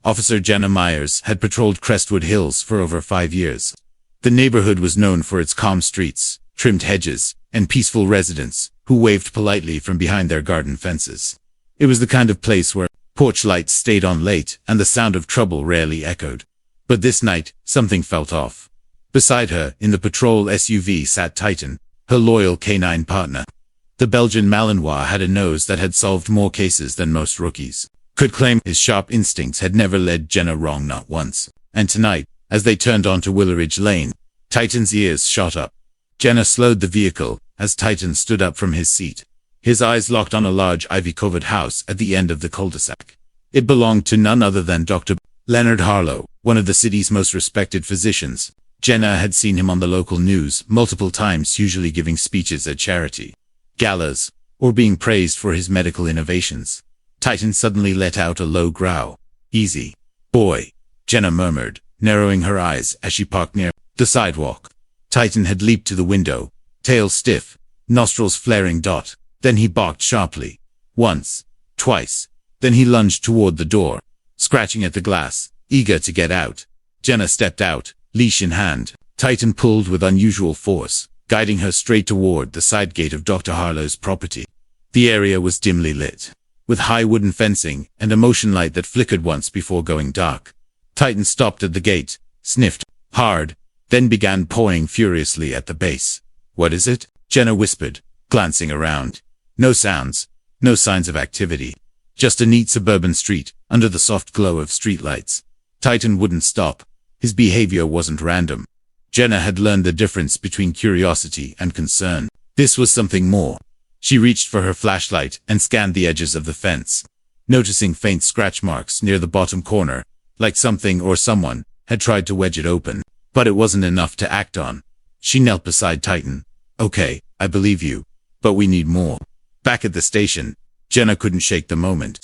Officer Jenna Myers had patrolled Crestwood Hills for over 5 years. The neighborhood was known for its calm streets, trimmed hedges, and peaceful residents who waved politely from behind their garden fences. It was the kind of place where porch lights stayed on late and the sound of trouble rarely echoed. But this night, something felt off. Beside her, in the patrol SUV, sat Titan, her loyal canine partner. The Belgian Malinois had a nose that had solved more cases than most rookies. Could claim his sharp instincts had never led Jenna wrong, not once. And tonight, as they turned onto Willowridge Lane, Titan's ears shot up. Jenna slowed the vehicle as Titan stood up from his seat. His eyes locked on a large ivy-covered house at the end of the cul-de-sac. It belonged to none other than Dr. Leonard Harlow, one of the city's most respected physicians. Jenna had seen him on the local news multiple times, usually giving speeches at charity galas, or being praised for his medical innovations. Titan suddenly let out a low growl. "Easy, boy," Jenna murmured, narrowing her eyes as she parked near the sidewalk. Titan had leaped to the window, tail stiff, nostrils flaring. Then he barked sharply. Once, twice. Then he lunged toward the door, scratching at the glass, eager to get out. Jenna stepped out, leash in hand. Titan pulled with unusual force, guiding her straight toward the side gate of Dr. Harlow's property. The area was dimly lit, with high wooden fencing and a motion light that flickered once before going dark. Titan stopped at the gate, sniffed hard, then began pawing furiously at the base. "What is it?" Jenna whispered, glancing around. No sounds, no signs of activity. Just a neat suburban street, under the soft glow of streetlights. Titan wouldn't stop. His behavior wasn't random. Jenna had learned the difference between curiosity and concern. This was something more. She reached for her flashlight and scanned the edges of the fence, noticing faint scratch marks near the bottom corner, like something or someone had tried to wedge it open. But it wasn't enough to act on. She knelt beside Titan. "Okay, I believe you, but we need more." Back at the station, Jenna couldn't shake the moment.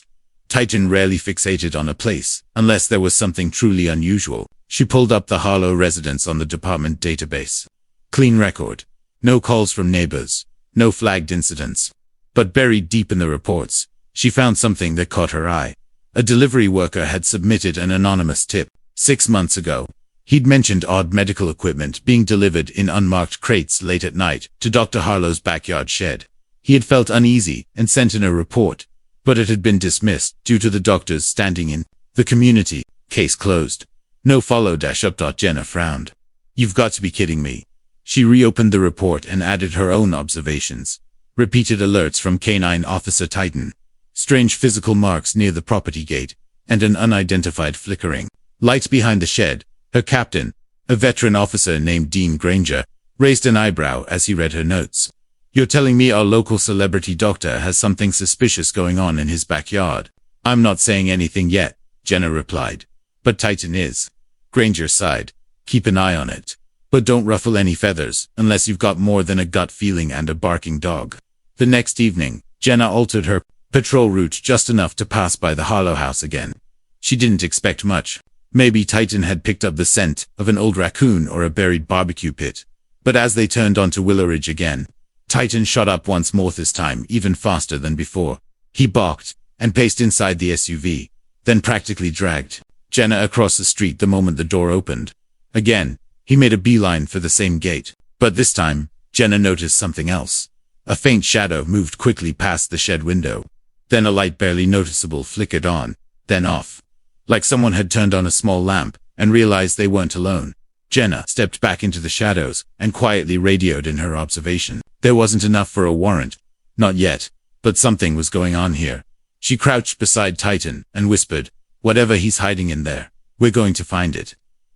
Titan rarely fixated on a place, unless there was something truly unusual. She pulled up the Harlow residence on the department database. Clean record. No calls from neighbors. No flagged incidents. But buried deep in the reports, she found something that caught her eye. A delivery worker had submitted an anonymous tip. 6 months ago, he'd mentioned odd medical equipment being delivered in unmarked crates late at night to Dr. Harlow's backyard shed. He had felt uneasy and sent in a report, but it had been dismissed due to the doctor's standing in the community. Case closed. No follow-up. Jenna frowned. "You've got to be kidding me." She reopened the report and added her own observations. Repeated alerts from Canine Officer Titan. Strange physical marks near the property gate, and an unidentified flickering light behind the shed. Her captain, a veteran officer named Dean Granger, raised an eyebrow as he read her notes. "You're telling me our local celebrity doctor has something suspicious going on in his backyard?" "I'm not saying anything yet," Jenna replied. "But Titan is." Granger sighed. "Keep an eye on it. But don't ruffle any feathers, unless you've got more than a gut feeling and a barking dog." The next evening, Jenna altered her patrol route just enough to pass by the Harlow house again. She didn't expect much. Maybe Titan had picked up the scent of an old raccoon or a buried barbecue pit. But as they turned onto Willowridge again, Titan shot up once more, this time even faster than before. He barked and paced inside the SUV, then practically dragged Jenna across the street the moment the door opened. Again, he made a beeline for the same gate, but this time, Jenna noticed something else. A faint shadow moved quickly past the shed window. Then a light barely noticeable flickered on, then off. Like someone had turned on a small lamp and realized they weren't alone. Jenna stepped back into the shadows and quietly radioed in her observation. There wasn't enough for a warrant. Not yet, but something was going on here. She crouched beside Titan and whispered, "Whatever he's hiding in there, we're going to find it."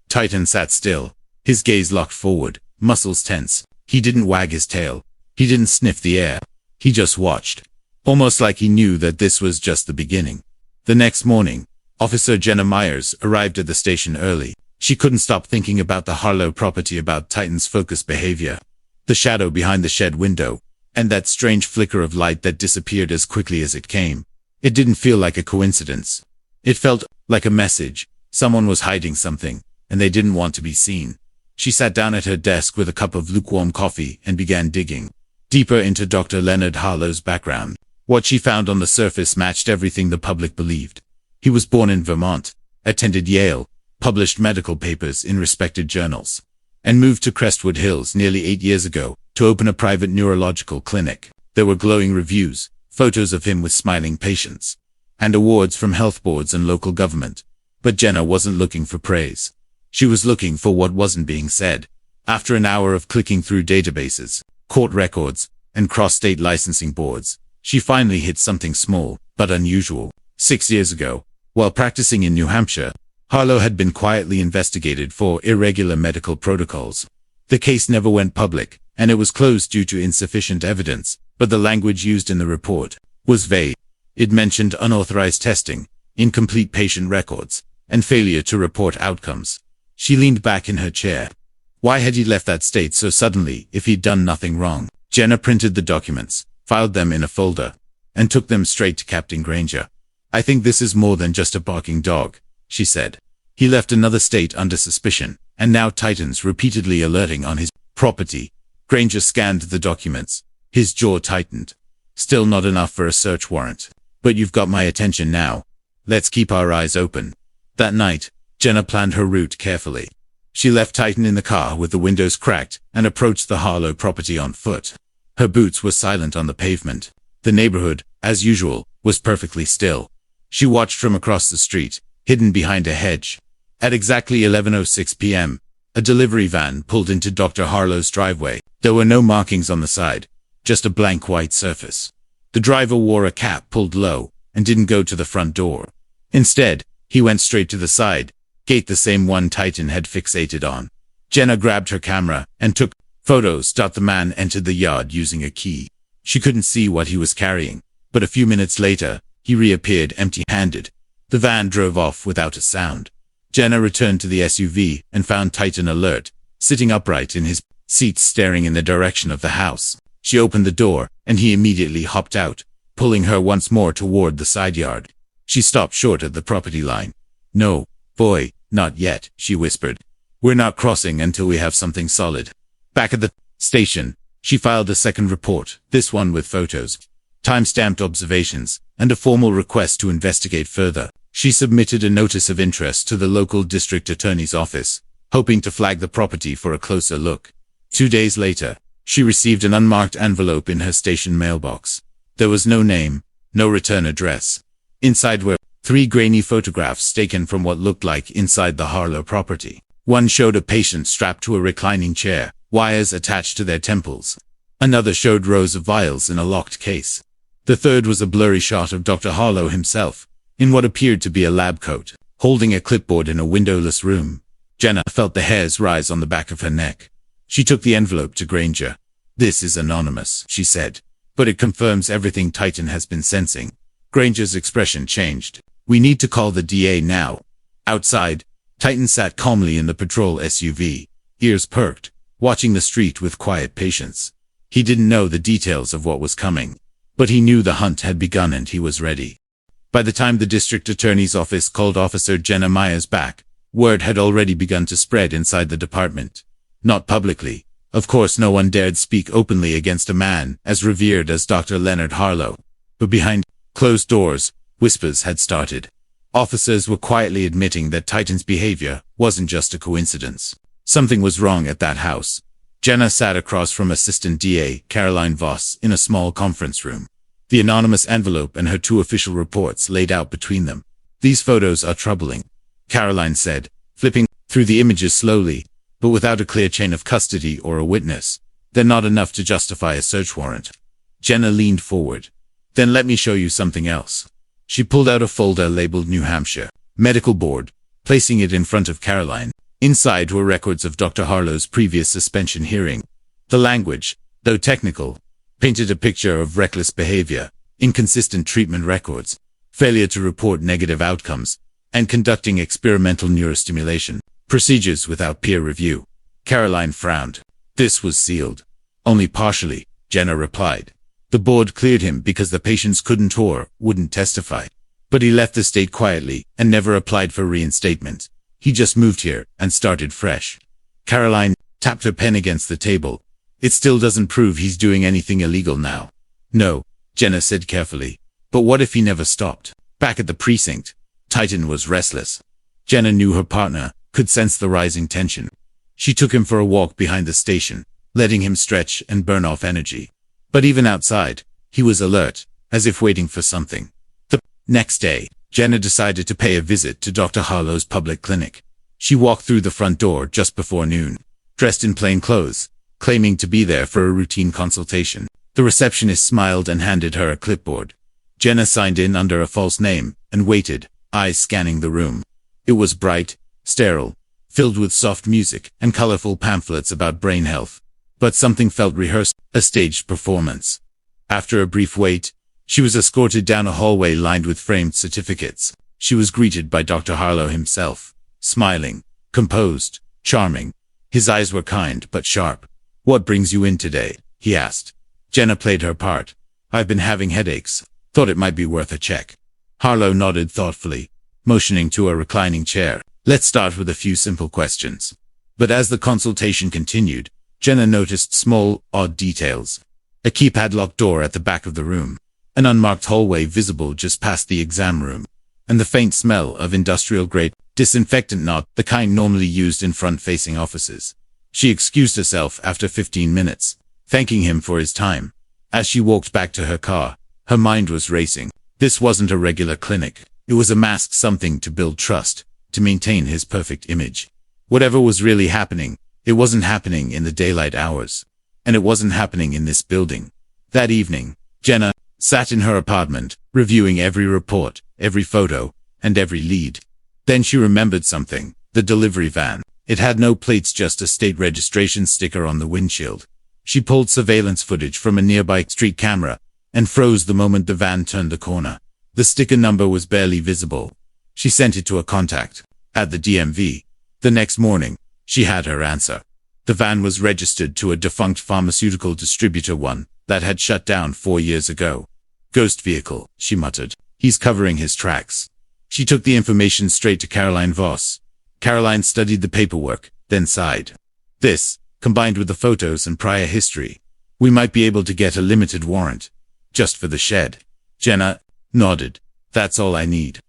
Titan sat still, his gaze locked forward, muscles tense. He didn't wag his tail. He didn't sniff the air. He just watched, almost like he knew that this was just the beginning. The next morning, Officer Jenna Myers arrived at the station early. She couldn't stop thinking about the Harlow property, about Titan's focused behavior, the shadow behind the shed window, and that strange flicker of light that disappeared as quickly as it came. It didn't feel like a coincidence. It felt like a message. Someone was hiding something, and they didn't want to be seen. She sat down at her desk with a cup of lukewarm coffee and began digging deeper into Dr. Leonard Harlow's background. What she found on the surface matched everything the public believed. He was born in Vermont, attended Yale, published medical papers in respected journals, and moved to Crestwood Hills nearly 8 years ago to open a private neurological clinic. There were glowing reviews, photos of him with smiling patients, and awards from health boards and local government. But Jenna wasn't looking for praise. She was looking for what wasn't being said. After an hour of clicking through databases, court records, and cross-state licensing boards, she finally hit something small, but unusual. 6 years ago, while practicing in New Hampshire, Harlow had been quietly investigated for irregular medical protocols. The case never went public, and it was closed due to insufficient evidence, but the language used in the report was vague. It mentioned unauthorized testing, incomplete patient records, and failure to report outcomes. She leaned back in her chair. Why had he left that state so suddenly if he'd done nothing wrong? Jenna printed the documents, filed them in a folder, and took them straight to Captain Granger. I think this is more than just a barking dog, she said. He left another state under suspicion, and now Titan's repeatedly alerting on his property. Granger scanned the documents. His jaw tightened. Still not enough for a search warrant. But you've got my attention now. Let's keep our eyes open. That night, Jenna planned her route carefully. She left Titan in the car with the windows cracked and approached the Harlow property on foot. Her boots were silent on the pavement. The neighborhood, as usual, was perfectly still. She watched from across the street, hidden behind a hedge. At exactly 11:06 p.m., a delivery van pulled into Dr. Harlow's driveway. There were no markings on the side, just a blank white surface. The driver wore a cap pulled low and didn't go to the front door. Instead, he went straight to the side gate, the same one Titan had fixated on. Jenna grabbed her camera and took photos. The man entered the yard using a key. She couldn't see what he was carrying, but a few minutes later, he reappeared empty-handed. The van drove off without a sound. Jenna returned to the SUV and found Titan alert, sitting upright in his seat staring in the direction of the house. She opened the door, and he immediately hopped out, pulling her once more toward the side yard. She stopped short at the property line. No, boy, not yet, she whispered. We're not crossing until we have something solid. Back at the station, she filed a second report, this one with photos, time-stamped observations, and a formal request to investigate further. She submitted a notice of interest to the local district attorney's office, hoping to flag the property for a closer look. 2 days later, she received an unmarked envelope in her station mailbox. There was no name, no return address. Inside were 3 grainy photographs taken from what looked like inside the Harlow property. One showed a patient strapped to a reclining chair, wires attached to their temples. Another showed rows of vials in a locked case. The third was a blurry shot of Dr. Harlow himself, in what appeared to be a lab coat, holding a clipboard in a windowless room. Jenna felt the hairs rise on the back of her neck. She took the envelope to Granger. This is anonymous, she said, but it confirms everything Titan has been sensing. Granger's expression changed. We need to call the DA now. Outside, Titan sat calmly in the patrol SUV, ears perked, watching the street with quiet patience. He didn't know the details of what was coming, but he knew the hunt had begun and he was ready. By the time the district attorney's office called Officer Jenna Myers back, word had already begun to spread inside the department. Not publicly. Of course, no one dared speak openly against a man as revered as Dr. Leonard Harlow. But behind closed doors, whispers had started. Officers were quietly admitting that Titan's behavior wasn't just a coincidence. Something was wrong at that house. Jenna sat across from Assistant DA Caroline Voss in a small conference room. The anonymous envelope and her 2 official reports laid out between them. These photos are troubling, Caroline said, flipping through the images slowly, but without a clear chain of custody or a witness. They're not enough to justify a search warrant. Jenna leaned forward. Then let me show you something else. She pulled out a folder labeled New Hampshire Medical Board, placing it in front of Caroline. Inside were records of Dr. Harlow's previous suspension hearing. The language, though technical, painted a picture of reckless behavior, inconsistent treatment records, failure to report negative outcomes, and conducting experimental neurostimulation procedures without peer review. Caroline frowned. This was sealed. Only partially, Jenna replied. The board cleared him because the patients couldn't or wouldn't testify. But he left the state quietly and never applied for reinstatement. He just moved here and started fresh. Caroline tapped her pen against the table. It still doesn't prove he's doing anything illegal now. No, Jenna said carefully. But what if he never stopped? Back at the precinct, Titan was restless. Jenna knew her partner could sense the rising tension. She took him for a walk behind the station, letting him stretch and burn off energy. But even outside, he was alert, as if waiting for something. The next day, Jenna decided to pay a visit to Dr. Harlow's public clinic. She walked through the front door just before noon, dressed in plain clothes, claiming to be there for a routine consultation. The receptionist smiled and handed her a clipboard. Jenna signed in under a false name and waited, eyes scanning the room. It was bright, sterile, filled with soft music and colorful pamphlets about brain health. But something felt rehearsed, a staged performance. After a brief wait, she was escorted down a hallway lined with framed certificates. She was greeted by Dr. Harlow himself, smiling, composed, charming. His eyes were kind but sharp. "What brings you in today?" he asked. Jenna played her part. "I've been having headaches. Thought it might be worth a check." Harlow nodded thoughtfully, motioning to a reclining chair. "Let's start with a few simple questions." But as the consultation continued, Jenna noticed small, odd details. A keypad-locked door at the back of the room, an unmarked hallway visible just past the exam room, and the faint smell of industrial-grade disinfectant, not the kind normally used in front-facing offices. She excused herself after 15 minutes, thanking him for his time. As she walked back to her car, her mind was racing. This wasn't a regular clinic. It was a masked something to build trust, to maintain his perfect image. Whatever was really happening, it wasn't happening in the daylight hours. And it wasn't happening in this building. That evening, Jenna sat in her apartment, reviewing every report, every photo, and every lead. Then she remembered something: the delivery van. It had no plates, just a state registration sticker on the windshield. She pulled surveillance footage from a nearby street camera and froze the moment the van turned the corner. The sticker number was barely visible. She sent it to a contact at the DMV. The next morning, she had her answer. The van was registered to a defunct pharmaceutical distributor, one that had shut down 4 years ago. "Ghost vehicle," she muttered. "He's covering his tracks." She took the information straight to Caroline Voss. Caroline studied the paperwork, then sighed. "This, combined with the photos and prior history, we might be able to get a limited warrant. Just for the shed." Jenna nodded. "That's all I need."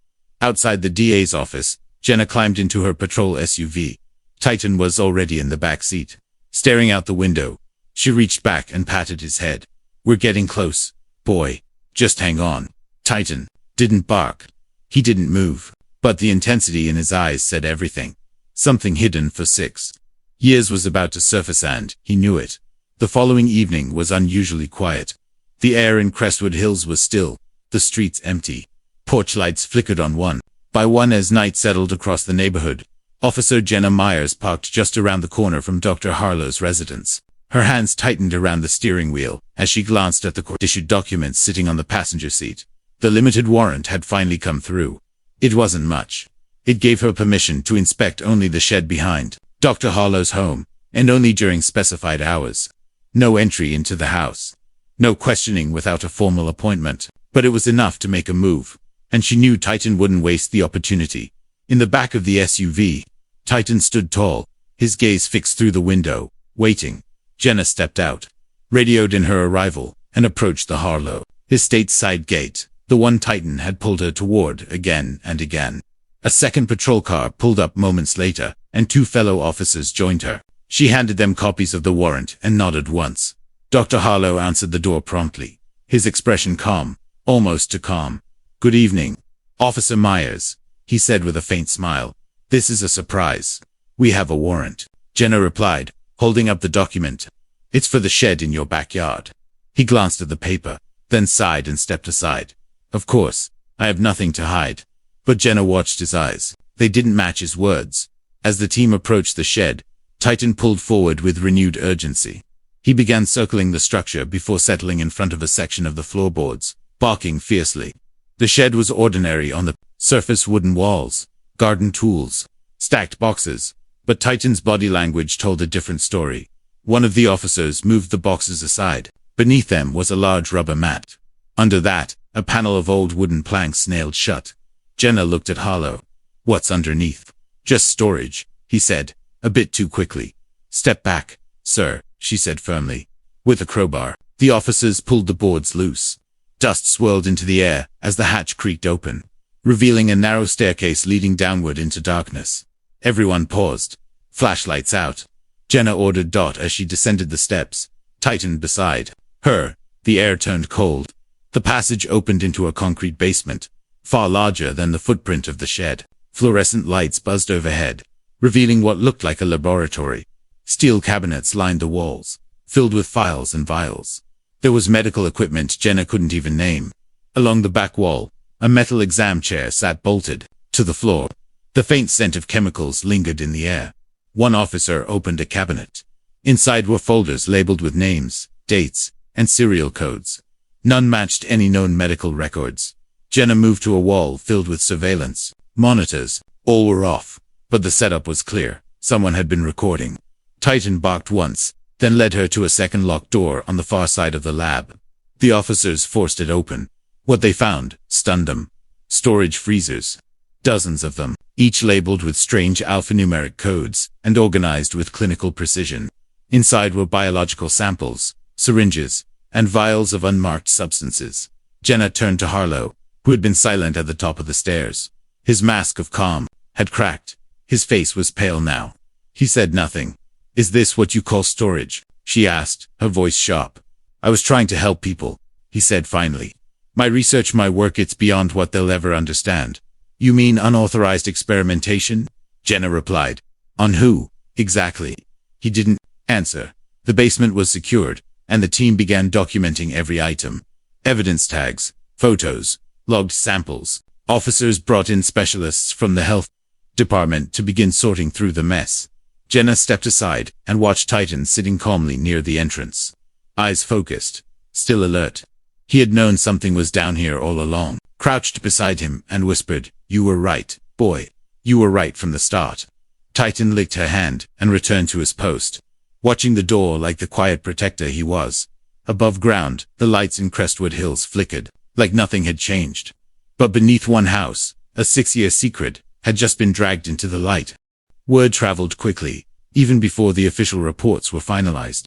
Outside the DA's office, Jenna climbed into her patrol SUV. Titan was already in the back seat. Staring out the window, she reached back and patted his head. "We're getting close, boy. Just hang on." Titan didn't bark. He didn't move. But the intensity in his eyes said everything. Something hidden for 6 years was about to surface, and he knew it. The following evening was unusually quiet. The air in Crestwood Hills was still, the streets empty. Porch lights flickered on one by one as night settled across the neighborhood. Officer Jenna Myers parked just around the corner from Dr. Harlow's residence. Her hands tightened around the steering wheel as she glanced at the court-issued documents sitting on the passenger seat. The limited warrant had finally come through. It wasn't much. It gave her permission to inspect only the shed behind Dr. Harlow's home, and only during specified hours. No entry into the house. No questioning without a formal appointment. But it was enough to make a move, and she knew Titan wouldn't waste the opportunity. In the back of the SUV, Titan stood tall, his gaze fixed through the window, waiting. Jenna stepped out, radioed in her arrival, and approached the Harlow estate side gate, the one Titan had pulled her toward again and again. A second patrol car pulled up moments later, and 2 fellow officers joined her. She handed them copies of the warrant and nodded once. Dr. Harlow answered the door promptly, his expression calm, almost too calm. "Good evening, Officer Myers," he said with a faint smile. "This is a surprise. We have a warrant." Jenna replied, holding up the document. "It's for the shed in your backyard." He glanced at the paper, then sighed and stepped aside. "Of course, I have nothing to hide." But Jenna watched his eyes. They didn't match his words. As the team approached the shed, Titan pulled forward with renewed urgency. He began circling the structure before settling in front of a section of the floorboards, barking fiercely. The shed was ordinary on the surface: wooden walls, garden tools, stacked boxes. But Titan's body language told a different story. One of the officers moved the boxes aside. Beneath them was a large rubber mat. Under that, a panel of old wooden planks nailed shut. Jenna looked at Harlow. "What's underneath?" "Just storage," he said, a bit too quickly. "Step back, sir," she said firmly. With a crowbar, the officers pulled the boards loose. Dust swirled into the air as the hatch creaked open. revealing a narrow staircase leading downward into darkness. Everyone paused. Flashlights out. Jenna ordered Dot as she descended the steps. Titan beside her. The air turned cold. The passage opened into a concrete basement, far larger than the footprint of the shed. Fluorescent lights buzzed overhead, revealing what looked like a laboratory. Steel cabinets lined the walls, filled with files and vials. There was medical equipment Jenna couldn't even name. Along the back wall, a metal exam chair sat bolted to the floor. The faint scent of chemicals lingered in the air. One officer opened a cabinet. Inside were folders labeled with names, dates, and serial codes. None matched any known medical records. Jenna moved to a wall filled with surveillance monitors. All were off, but the setup was clear. Someone had been recording. Titan barked once, then led her to a second locked door on the far side of the lab. The officers forced it open. What they found stunned them. Storage freezers. Dozens of them, each labeled with strange alphanumeric codes and organized with clinical precision. Inside were biological samples, syringes, and vials of unmarked substances. Jenna turned to Harlow, who had been silent at the top of the stairs. His mask of calm had cracked. His face was pale now. He said nothing. "Is this what you call storage?" she asked, her voice sharp. "I was trying to help people," he said finally. "My research, my work, it's beyond what they'll ever understand." "You mean unauthorized experimentation?" Jenna replied. "On who, exactly?" He didn't answer. The basement was secured, and the team began documenting every item. Evidence tags, photos, logged samples. Officers brought in specialists from the health department to begin sorting through the mess. Jenna stepped aside and watched Titan sitting calmly near the entrance. Eyes focused, still alert. He had known something was down here all along. Crouched beside him and whispered, "You were right, boy. You were right from the start." Titan licked her hand and returned to his post, watching the door like the quiet protector he was. Above ground, the lights in Crestwood Hills flickered, like nothing had changed. But beneath one house, a 6-year secret had just been dragged into the light. Word traveled quickly, even before the official reports were finalized.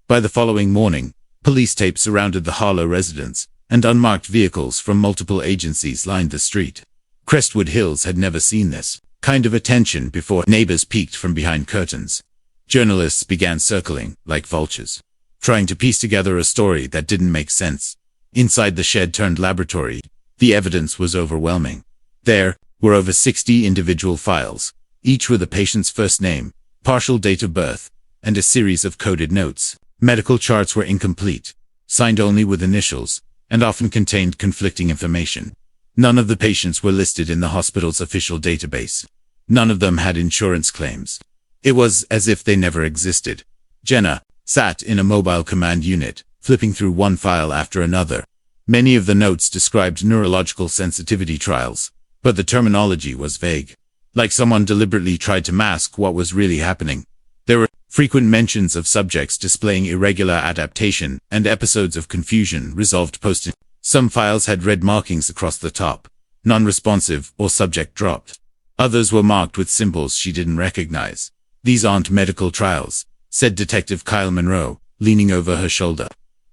By the following morning, police tape surrounded the Harlow residence, and unmarked vehicles from multiple agencies lined the street. Crestwood Hills had never seen this kind of attention before. Neighbors peeked from behind curtains. Journalists began circling, like vultures, trying to piece together a story that didn't make sense. Inside the shed-turned-laboratory, the evidence was overwhelming. There were over 60 individual files, each with a patient's first name, partial date of birth, and a series of coded notes. Medical charts were incomplete, signed only with initials, and often contained conflicting information. None of the patients were listed in the hospital's official database. None of them had insurance claims. It was as if they never existed. Jenna sat in a mobile command unit, flipping through one file after another. Many of the notes described neurological sensitivity trials, but the terminology was vague, like someone deliberately tried to mask what was really happening. There were frequent mentions of subjects displaying irregular adaptation and episodes of confusion resolved post. Some files had red markings across the top, non-responsive or subject dropped. Others were marked with symbols she didn't recognize. "These aren't medical trials," said Detective Kyle Monroe, leaning over her shoulder.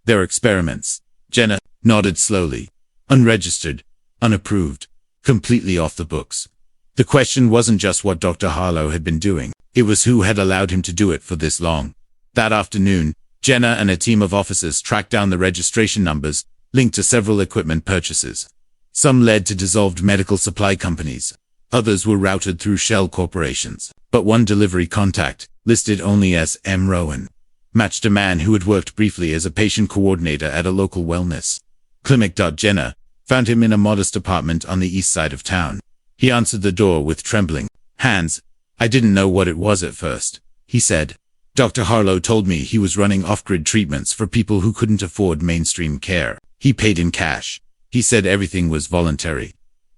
"They're experiments." Jenna nodded slowly. Unregistered, unapproved, completely off the books. The question wasn't just what Dr. Harlow had been doing. It was who had allowed him to do it for this long. That afternoon, Jenna and a team of officers tracked down the registration numbers linked to several equipment purchases. Some led to dissolved medical supply companies. Others were routed through shell corporations. But one delivery contact, listed only as M. Rowan, matched a man who had worked briefly as a patient coordinator at a local wellness clinic. Jenna found him in a modest apartment on the east side of town. He answered the door with trembling hands. "I didn't know what it was at first," he said. "Dr. Harlow told me he was running off-grid treatments for people who couldn't afford mainstream care. He paid in cash. He said everything was voluntary."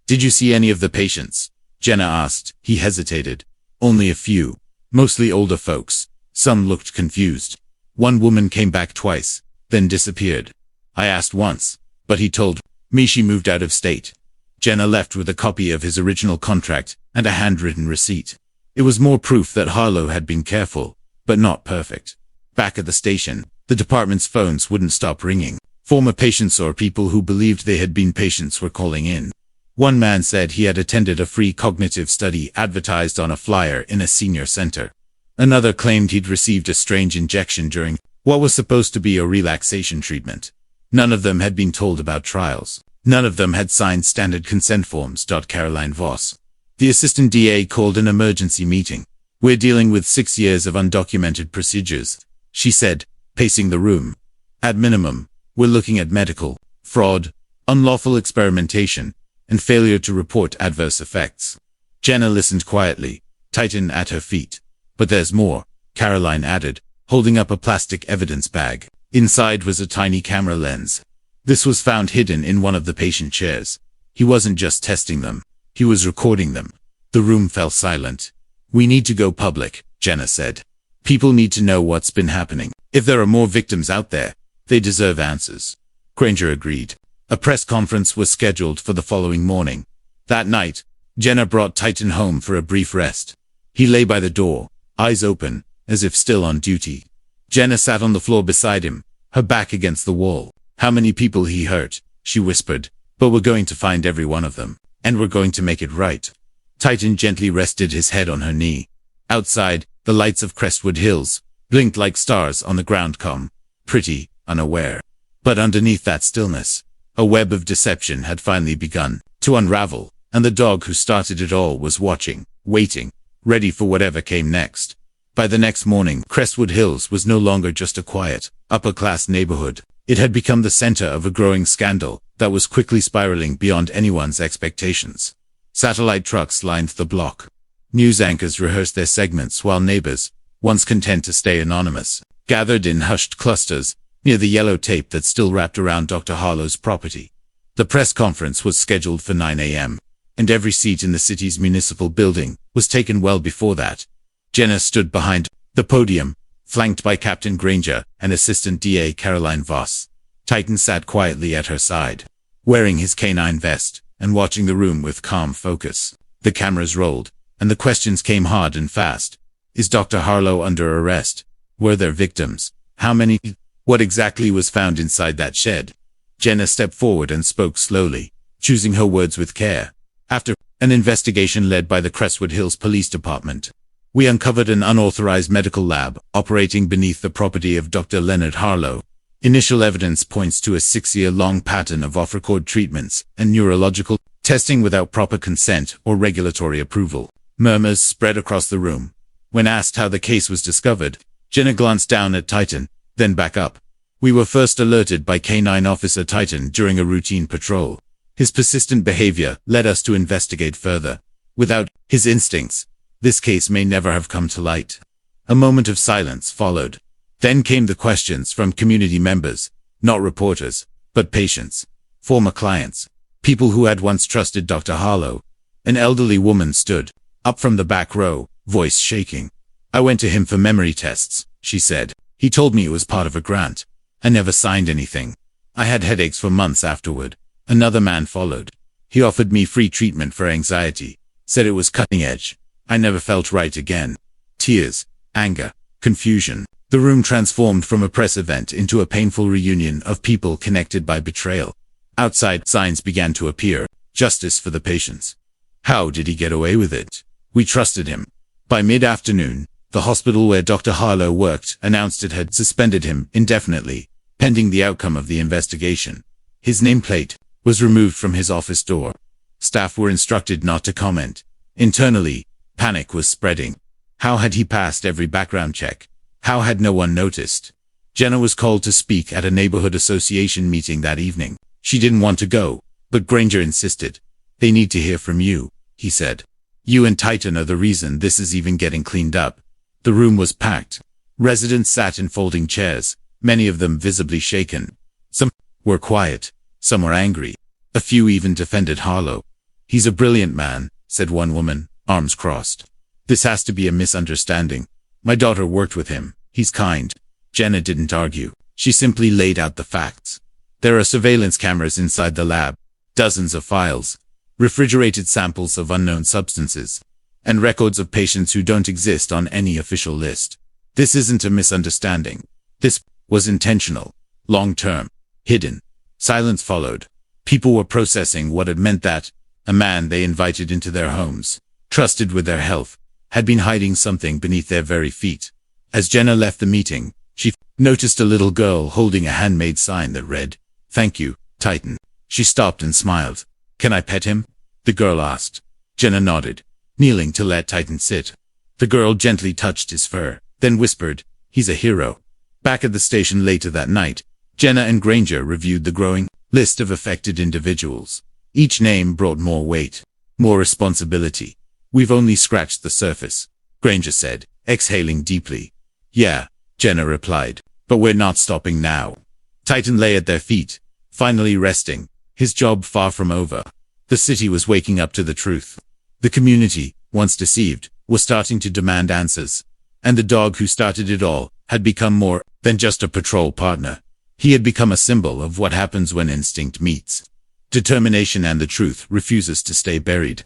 "Did you see any of the patients?" Jenna asked. He hesitated. "Only a few. Mostly older folks. Some looked confused. One woman came back twice, then disappeared. I asked once, but he told me she moved out of state." Jenna left with a copy of his original contract and a handwritten receipt. It was more proof that Harlow had been careful, but not perfect. Back at the station, the department's phones wouldn't stop ringing. Former patients or people who believed they had been patients were calling in. One man said he had attended a free cognitive study advertised on a flyer in a senior center. Another claimed he'd received a strange injection during what was supposed to be a relaxation treatment. None of them had been told about trials. None of them had signed standard consent forms. Caroline Voss, the assistant DA, called an emergency meeting. "We're dealing with 6 years of undocumented procedures," she said, pacing the room. "At minimum, we're looking at medical fraud, unlawful experimentation, and failure to report adverse effects." Jenna listened quietly, Titan at her feet. "But there's more," Caroline added, holding up a plastic evidence bag. Inside was a tiny camera lens. This was found hidden in one of the patient chairs. He wasn't just testing them. He was recording them. The room fell silent. "We need to go public," Jenna said. "People need to know what's been happening. If there are more victims out there, they deserve answers." Granger agreed. A press conference was scheduled for the following morning. That night, Jenna brought Titan home for a brief rest. He lay by the door, eyes open, as if still on duty. Jenna sat on the floor beside him, her back against the wall. "How many people he hurt," she whispered, "but we're going to find every one of them, and we're going to make it right." Titan gently rested his head on her knee. Outside, the lights of Crestwood Hills blinked like stars on the ground, calm, pretty, unaware. But underneath that stillness, a web of deception had finally begun to unravel, and the dog who started it all was watching, waiting, ready for whatever came next. By the next morning, Crestwood Hills was no longer just a quiet, upper-class neighborhood. It had become the center of a growing scandal that was quickly spiraling beyond anyone's expectations. Satellite trucks lined the block. News anchors rehearsed their segments while neighbors, once content to stay anonymous, gathered in hushed clusters near the yellow tape that still wrapped around Dr. Harlow's property. The press conference was scheduled for 9 a.m., and every seat in the city's municipal building was taken well before that. Jenna stood behind the podium, flanked by Captain Granger and Assistant DA Caroline Voss. Titan sat quietly at her side, wearing his canine vest and watching the room with calm focus. The cameras rolled, and the questions came hard and fast. Is Dr. Harlow under arrest? Were there victims? How many? What exactly was found inside that shed? Jenna stepped forward and spoke slowly, choosing her words with care. After an investigation led by the Crestwood Hills Police Department, we uncovered an unauthorized medical lab operating beneath the property of Dr. Leonard Harlow. Initial evidence points to a 6-year-long pattern of off-record treatments and neurological testing without proper consent or regulatory approval. Murmurs spread across the room. When asked how the case was discovered, Jenna glanced down at Titan, then back up. "We were first alerted by K9 Officer Titan during a routine patrol. His persistent behavior led us to investigate further. Without his instincts, this case may never have come to light." A moment of silence followed. Then came the questions from community members, not reporters, but patients, former clients, people who had once trusted Dr. Harlow. An elderly woman stood up from the back row, voice shaking. "I went to him for memory tests," she said. "He told me it was part of a grant. I never signed anything. I had headaches for months afterward." Another man followed. "He offered me free treatment for anxiety, said it was cutting edge. I never felt right again." Tears, anger, confusion. The room transformed from a press event into a painful reunion of people connected by betrayal. Outside, signs began to appear. "Justice for the patients." How did he get away with it? "We trusted him." By mid-afternoon, the hospital where Dr. Harlow worked announced it had suspended him indefinitely, pending the outcome of the investigation. His nameplate was removed from his office door. Staff were instructed not to comment. Internally, panic was spreading. How had he passed every background check? How had no one noticed? Jenna was called to speak at a neighborhood association meeting that evening. She didn't want to go, but Granger insisted. "They need to hear from you," he said. "You and Titan are the reason this is even getting cleaned up." The room was packed. Residents sat in folding chairs, many of them visibly shaken. Some were quiet, some were angry. A few even defended Harlow. "He's a brilliant man," said one woman, arms crossed. "This has to be a misunderstanding. My daughter worked with him. He's kind." Jenna didn't argue. She simply laid out the facts. There are surveillance cameras inside the lab, dozens of files, refrigerated samples of unknown substances, and records of patients who don't exist on any official list. This isn't a misunderstanding. This was intentional, long-term, hidden. Silence followed. People were processing what it meant that A man they invited into their homes, trusted with their health, had been hiding something beneath their very feet. As Jenna left the meeting, she noticed a little girl holding a handmade sign that read, "Thank you, Titan." She stopped and smiled. "Can I pet him?" the girl asked. Jenna nodded, kneeling to let Titan sit. The girl gently touched his fur, then whispered, "He's a hero." Back at the station later that night, Jenna and Granger reviewed the growing list of affected individuals. Each name brought more weight, more responsibility. "We've only scratched the surface," Granger said, exhaling deeply. "Yeah," Jenna replied, "but we're not stopping now." Titan lay at their feet, finally resting, his job far from over. The city was waking up to the truth. The community, once deceived, was starting to demand answers. And the dog who started it all had become more than just a patrol partner. He had become a symbol of what happens when instinct meets determination, and the truth refuses to stay buried.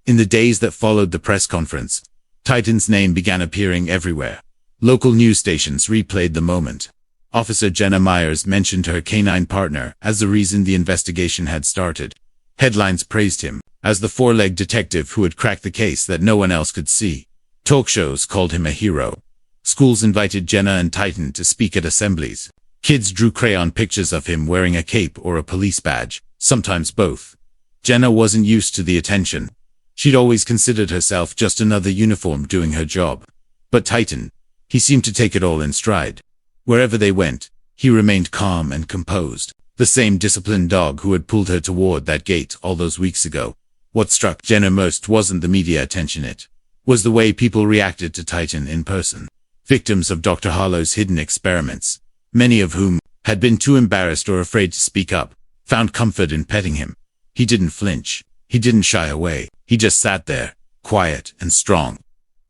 In the days that followed the press conference, Titan's name began appearing everywhere. Local news stations replayed the moment. Officer Jenna Myers mentioned her canine partner as the reason the investigation had started. Headlines praised him as the four-legged detective who had cracked the case that no one else could see. Talk shows called him a hero. Schools invited Jenna and Titan to speak at assemblies. Kids drew crayon pictures of him wearing a cape or a police badge, sometimes both. Jenna wasn't used to the attention. She'd always considered herself just another uniform doing her job. But Titan, he seemed to take it all in stride. Wherever they went, he remained calm and composed, the same disciplined dog who had pulled her toward that gate all those weeks ago. What struck Jenna most wasn't the media attention, it was the way people reacted to Titan in person. Victims of Dr. Harlow's hidden experiments, many of whom had been too embarrassed or afraid to speak up, found comfort in petting him. He didn't flinch. He didn't shy away. He just sat there, quiet and strong,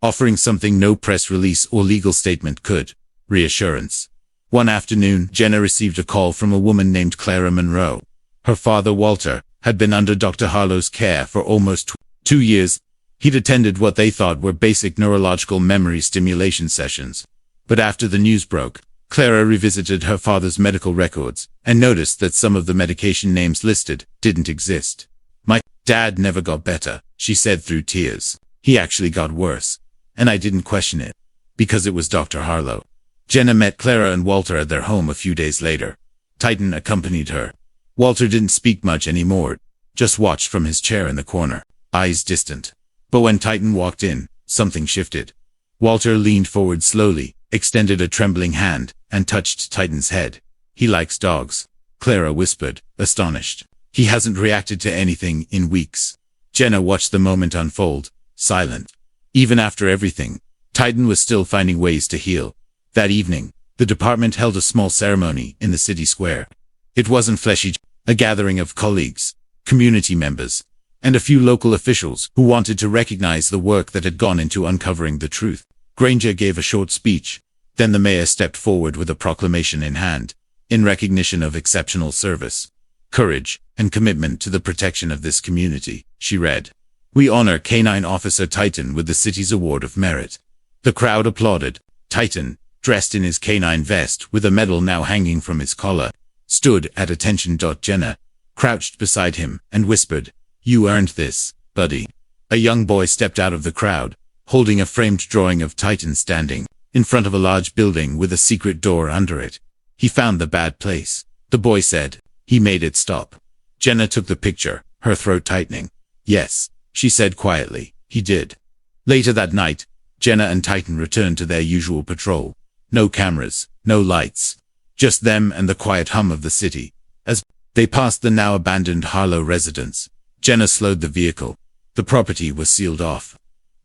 offering something no press release or legal statement could: reassurance. One afternoon, Jenna received a call from a woman named Clara Monroe. Her father, Walter, had been under Dr. Harlow's care for almost 2 years. He'd attended what they thought were basic neurological memory stimulation sessions. But after the news broke, Clara revisited her father's medical records and noticed that some of the medication names listed didn't exist. "My dad never got better," she said through tears. "He actually got worse. And I didn't question it, because it was Dr. Harlow." Jenna met Clara and Walter at their home a few days later. Titan accompanied her. Walter didn't speak much anymore, just watched from his chair in the corner, eyes distant. But when Titan walked in, something shifted. Walter leaned forward slowly, extended a trembling hand, and touched Titan's head. "He likes dogs," Clara whispered, astonished. "He hasn't reacted to anything in weeks." Jenna watched the moment unfold, silent. Even after everything, Titan was still finding ways to heal. That evening, the department held a small ceremony in the city square. It wasn't fleshy, a gathering of colleagues, community members, and a few local officials who wanted to recognize the work that had gone into uncovering the truth. Granger gave a short speech. Then the mayor stepped forward with a proclamation in hand, in recognition of exceptional service, courage, and commitment to the protection of this community. She read, "We honor Canine Officer Titan with the city's Award of Merit." The crowd applauded. Titan, dressed in his canine vest with a medal now hanging from his collar, stood at attention. Jenna crouched beside him and whispered, "You earned this, buddy." A young boy stepped out of the crowd, holding a framed drawing of Titan standing in front of a large building with a secret door under it. "He found the bad place," the boy said. "He made it stop." Jenna took the picture, her throat tightening. "Yes," she said quietly, "he did." Later that night, Jenna and Titan returned to their usual patrol. No cameras, no lights, just them and the quiet hum of the city. As they passed the now abandoned Harlow residence, Jenna slowed the vehicle. The property was sealed off.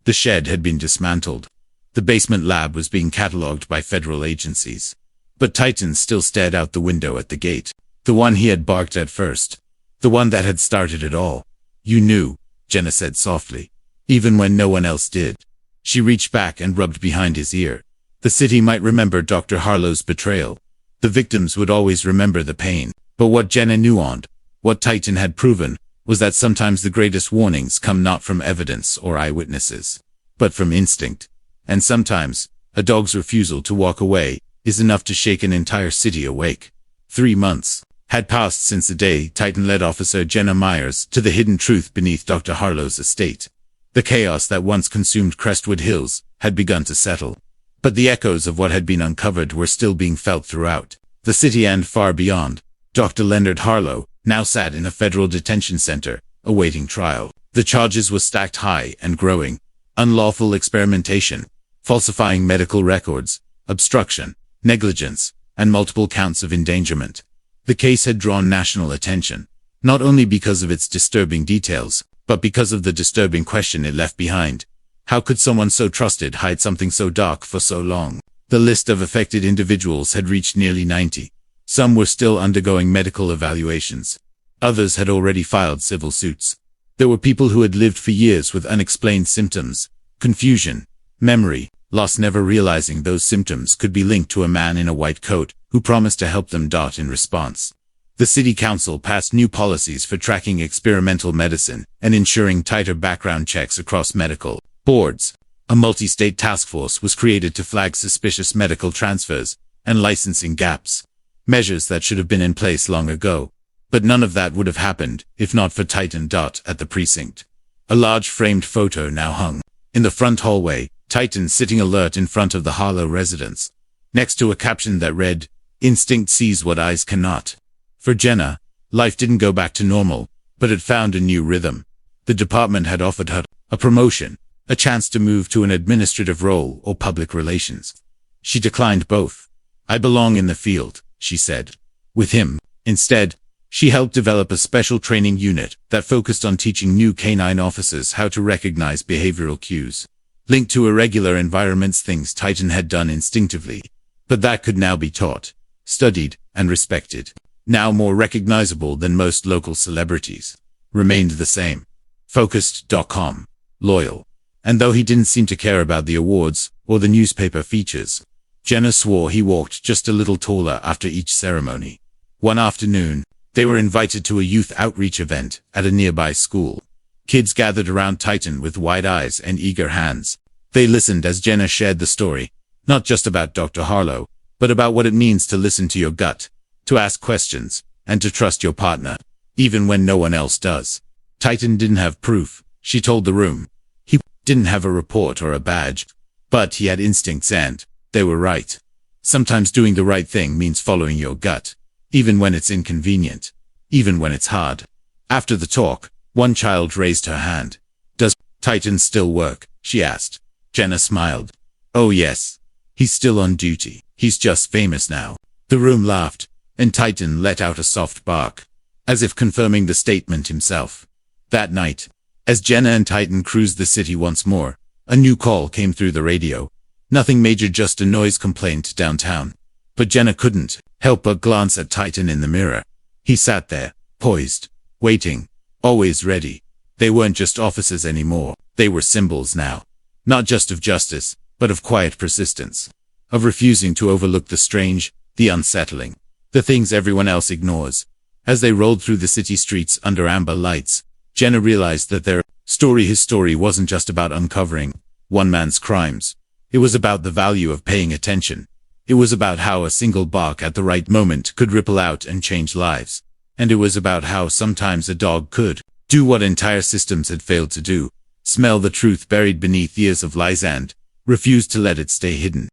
The shed had been dismantled. The basement lab was being catalogued by federal agencies. But Titan still stared out the window at the gate. The one he had barked at first. The one that had started it all. "You knew," Jenna said softly, even when no one else did. She reached back and rubbed behind his ear. The city might remember Dr. Harlow's betrayal. The victims would always remember the pain. But what Jenna knew, and what Titan had proven, was that sometimes the greatest warnings come not from evidence or eyewitnesses, but from instinct. And sometimes, a dog's refusal to walk away is enough to shake an entire city awake. 3 months had passed since the day Titan led Officer Jenna Myers to the hidden truth beneath Dr. Harlow's estate. The chaos that once consumed Crestwood Hills had begun to settle. But the echoes of what had been uncovered were still being felt throughout the city and far beyond. Dr. Leonard Harlow now sat in a federal detention center, awaiting trial. The charges were stacked high and growing: unlawful experimentation, falsifying medical records, obstruction, negligence, and multiple counts of endangerment. The case had drawn national attention, not only because of its disturbing details, but because of the disturbing question it left behind. How could someone so trusted hide something so dark for so long? The list of affected individuals had reached nearly 90. Some were still undergoing medical evaluations. Others had already filed civil suits. There were people who had lived for years with unexplained symptoms, confusion, memory loss, never realizing those symptoms could be linked to a man in a white coat who promised to help them. In response, the city council passed new policies for tracking experimental medicine and ensuring tighter background checks across medical boards. A multi-state task force was created to flag suspicious medical transfers and licensing gaps, measures that should have been in place long ago. But none of that would have happened if not for Titan. At the precinct, a large framed photo now hung in the front hallway, Titan sitting alert in front of the Harlow residence, next to a caption that read, "Instinct sees what eyes cannot." For Jenna, life didn't go back to normal, but it found a new rhythm. The department had offered her a promotion, a chance to move to an administrative role or public relations. She declined both. "I belong in the field," she said. With him, instead, she helped develop a special training unit that focused on teaching new canine officers how to recognize behavioral cues linked to irregular environments, things Titan had done instinctively. But that could now be taught, studied, and respected. Now more recognizable than most local celebrities. Remained the same. Focused, calm, loyal. And though he didn't seem to care about the awards or the newspaper features, Jenna swore he walked just a little taller after each ceremony. One afternoon, they were invited to a youth outreach event at a nearby school. Kids gathered around Titan with wide eyes and eager hands. They listened as Jenna shared the story, not just about Dr. Harlow, but about what it means to listen to your gut, to ask questions, and to trust your partner, even when no one else does. Titan didn't have proof, she told the room. He didn't have a report or a badge, but he had instincts, and they were right. Sometimes doing the right thing means following your gut, even when it's inconvenient, even when it's hard. After the talk, one child raised her hand. "Does Titan still work?" she asked. Jenna smiled. "Oh yes. He's still on duty. He's just famous now." The room laughed, and Titan let out a soft bark, as if confirming the statement himself. That night, as Jenna and Titan cruised the city once more, a new call came through the radio. Nothing major, just a noise complaint downtown. But Jenna couldn't help but glance at Titan in the mirror. He sat there, poised, waiting, always ready. They weren't just officers anymore. They were symbols now. Not just of justice, but of quiet persistence. Of refusing to overlook the strange, the unsettling, the things everyone else ignores. As they rolled through the city streets under amber lights, Jenna realized that his story wasn't just about uncovering one man's crimes. It was about the value of paying attention. It was about how a single bark at the right moment could ripple out and change lives. And it was about how sometimes a dog could do what entire systems had failed to do: smell the truth buried beneath years of lies and refuse to let it stay hidden.